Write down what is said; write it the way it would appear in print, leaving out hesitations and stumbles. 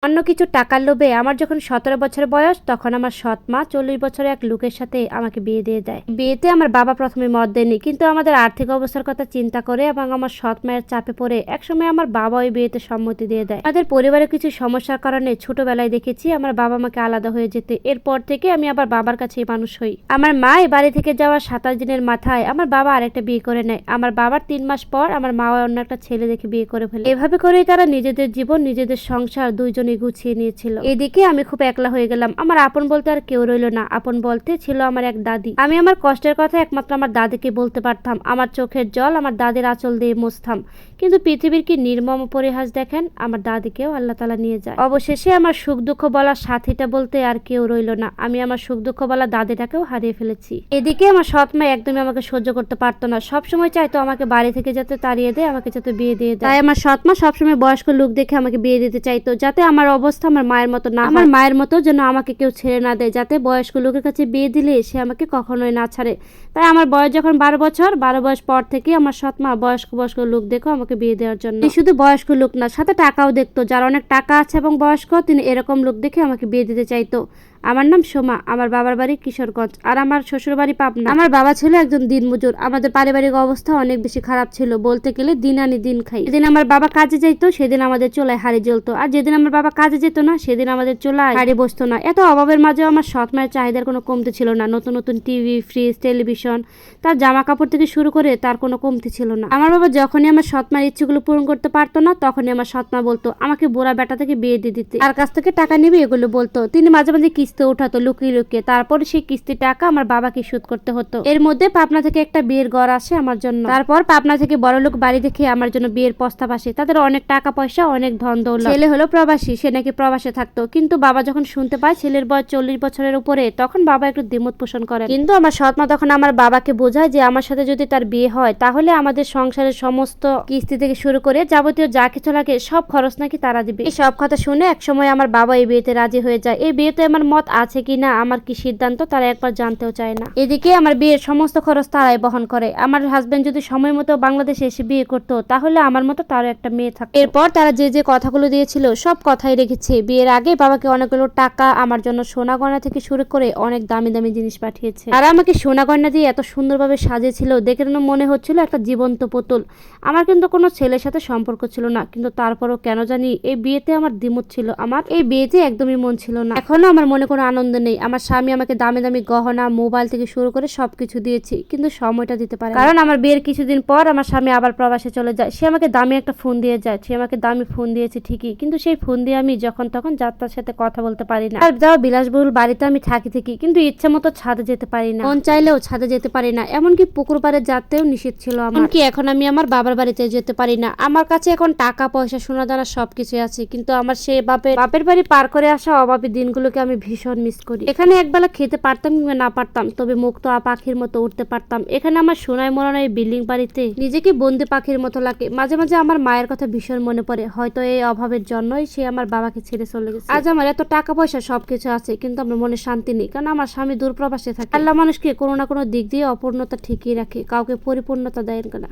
অন্য কিছু টাকার লোভে আমার যখন 17 বছর বয়স তখন আমার সৎ মা 40 বছরের এক লোকের সাথে আমাকে বিয়ে দিয়ে দেয়। বিয়েতে আমার বাবা প্রথমে মত দেয়নি, কিন্তু আমাদের আর্থিক অবস্থার কথা চিন্তা করে এবং আমার সৎ মায়ের চাপে পড়ে একসময় আমার বাবা ওই বিয়েতে সম্মতি দিয়ে দেয়। আমাদের পরিবারে কিছু সমস্যার কারণে ছোটবেলায় দেখেছি আমার বাবা মাকে আলাদা হয়ে যেতে। এরপর থেকে আমি আবার বাবার কাছেই মানুষ হই। আমার মা এই বাড়ি থেকে যাওয়ার 27 দিনের মাথায় আমার বাবা আরেকটা বিয়ে করে নেয়। আমার বাবার 3 মাস পর আমার মা অন্য একটা ছেলে দেখে বিয়ে করে ফেলে। এভাবে করেই তারা নিজেদের জীবন নিজেদের সংসার দুইজনে গুছিয়ে নিয়েছিল। এদিকে আমি খুব একলা হয়ে গেলাম। আমার আপন বলতে আর কেউ রইল না। আপন বলতে ছিল আমার এক দাদি। আমি আমার কষ্টের কথা একমাত্র আমার দাদিকে বলতে পারতাম। আমার চোখের জল আমার দাদির আঁচল দিয়ে মুছতাম। কিন্তু পৃথিবীর কি নির্মম পরিহাস দেখেন, আমার দাদিকেও আল্লাহ তাআলা নিয়ে যায়। অবশেষে আমার সুখ দুঃখ বলার সাথীটা বলতে আর কেউ রইল না। আমি আমার সুখ দুঃখ বলা দাদিটাকেও হারিয়ে ফেলেছি। এদিকে আমার সৎ মা একদমই আমাকে সহ্য করতে পারতো না। সবসময় চাইতো আমাকে বাড়ি থেকে যাতে তাড়িয়ে দেয়, আমাকে যাতে বিয়ে দিয়ে দেয়। তাই আমার সৎ মা সবসময় বয়স্ক লোক দেখে আমাকে বিয়ে দিতে চাইতো, যাতে আমার অবস্থা আমার মায়ের মতো না, আমার মায়ের মতো যেন আমাকে কেউ ছেড়ে না দেয়, যাতে বয়স্ক লোকের কাছে বিয়ে দিলে সে আমাকে কখনোই না ছাড়ে। তাই আমার বয়স যখন 12 বছর, 12 বয়স পর থেকে আমার সৎ মা বয়স্ক লোক দেখো আমাকে বিয়ে দেওয়ার জন্য। শুধু বয়স্ক লোক না, সাথে টাকাও দেখতো। যার অনেক টাকা আছে এবং বয়স্ক, তিনি এরকম লোক দেখে আমাকে বিয়ে দিতে চাইতো। আমার নাম সোমা, আমার বাবার বাড়ি কিশোরগঞ্জ আর আমার শ্বশুর বাড়ি পাবনা। আমার বাবা ছিল একজন দিনমজুর। আমাদের পারিবারিক অবস্থা অনেক বেশি খারাপ ছিল, বলতে গেলে দিন আনি দিন খাই। যেদিন আমার বাবা কাজে যাইতো সেদিন আমাদের চুলায় হাড়ি জ্বলতো, আর যেদিন আমার বাবা কাজে যেত না সেদিন আমাদের চুলায় হাড়ি বসতো না। এত অভাবের মাঝেও আমার সৎ মায়ের চাহিদার কোনো কমতি ছিল না। নতুন নতুন টিভি, ফ্রিজ, টেলিভিশন, তার জামা কাপড় থেকে শুরু করে তার কোনো কমতি ছিল না। আমার বাবা যখনই আমার সৎ মায়ের ইচ্ছেগুলো পূরণ করতে পারতো না, তখনই আমার সৎ মা বলতো আমাকে বুড়া বেটা থেকে বিয়ে দিয়ে দিতে, তার কাছ থেকে টাকা নিবি, এগুলো বলতো। তিনি মাঝে মাঝে কিস্তি উঠাতো লুকিয়ে লুকিয়ে, তারপরে সেই কিস্তির টাকা আমার বাবাকে শোধ করতে হতো। এর মধ্যে পাবনা থেকে একটা বিয়ের ঘর আসে আমার জন্য। তারপর পাবনা থেকে বড়লোক বাড়ি দেখে আমার জন্য বিয়ের প্রস্তাব আসে। তাদের অনেক টাকা পয়সা, অনেক ধন দৌলত। ছেলে হলো প্রবাসী, সে নাকি প্রবাসে থাকতো। কিন্তু বাবা যখন শুনতে পায় ছেলের বয়স 40 বছরের উপরে, তখন বাবা একটু দ্বিমত পোষণ করে। কিন্তু আমার সৎ মা তখন আমার বাবাকে বোঝায় যে আমার সাথে যদি তার বিয়ে হয় তাহলে আমাদের সংসারের সমস্ত কিস্তি থেকে শুরু করে যাবতীয় যা কিছু লাগে সব খরচ নাকি তারা দিবে। এই সব কথা শুনে একসময় আমার বাবা এই বিয়েতে রাজি হয়ে যায়। এই বিয়েতে আমার মত আছে কিনা, আমার কি সিদ্ধান্ত, তারা একবার জানতেও চায় না। এদিকে আমার বিয়ের সমস্ত খরচ তারাই বহন করে। আমার হাজবেন্ড যদি সময় মতো বাংলাদেশে এসে বিয়ে করতো তাহলে আমার মতো তারও একটা মেয়ে থাকতো। এরপর তারা যে যে কথাগুলো দিয়েছিল সব কথাই রেখেছে। বিয়ের আগে বাবাকে অনেকগুলো টাকা, আমার জন্য সোনা গয়না থেকে শুরু করে অনেক দামি দামি জিনিস পাঠিয়েছে। আর আমাকে সোনা গয়না দিয়ে এত সুন্দরভাবে সাজিয়েছিল, দেখে মনে হচ্ছিল একটা জীবন্ত পুতুল। আমার কিন্তু কোনো ছেলের সাথে সম্পর্ক ছিল না, কিন্তু তারপরও কেন জানি এই বিয়েতে আমার দ্বিমত ছিল। আমার এই বিয়েতে একদমই মন ছিল না। এখনো আমার মনে কোনো আনন্দ নেই। আমার স্বামী আমাকে দামি দামি গহনা, মোবাইল থেকে শুরু করে সবকিছু দিয়েছি, কিন্তু সময়টা দিতে পারে। কারণ আমার বিয়ের কিছুদিন পর আমার স্বামী আবার প্রবাসে চলে যায়। সে আমাকে দামি একটা ফোন দিয়ে যায়। সে আমাকে দামি ফোন দিয়েছে ঠিকই, কিন্তু সেই ফোন দিয়ে আমি যখন তখন যাত্রার সাথে কথা বলতে পারি না। আর যাও বিলাসবহুল বাড়িতে আমি থাকি ঠিকই, কিন্তু ইচ্ছে মতো ছাদে যেতে পারি না। মন চাইলেও ছাদে যেতে পারি না। এমনকি পুকুর পাড়ে যেতেও নিষেধ ছিল আমার। এমনকি এখন আমি আমার বাবার বাড়িতে যেতে পারি না। আমার কাছে এখন টাকা পয়সা, সোনা দানা সবকিছু আছে, কিন্তু আমার সেই বাপের বাড়ি পার করে আসা অভাবী দিনগুলোকে আমি ভীষণ মিস করি। এখানে একবেলা খেতে পারতাম কিংবা না পারতাম, তবে মুক্ত পাখির মতো উঠতে পারতাম। এখানে আমার সোনায় মোড়ানো এই বিল্ডিং বাড়িতে নিজেকে বন্দি পাখির মতো লাগে। মাঝে মাঝে আমার মায়ের কথা ভীষণ মনে পড়ে। হয়তো এই অভাবের জন্যই সে আমার বাবাকে ছেড়ে চলে গেছে। আজ আমার এত টাকা পয়সা সবকিছু আছে, কিন্তু আমার মনে শান্তি নেই, কারণ আমার স্বামী দূরপ্রবাসে থাকে। আল্লাহ মানুষকে কোনো না কোনো দিক দিয়ে অপূর্ণতা ঠিকই রাখে, কাউকে পরিপূর্ণতা দেয় না।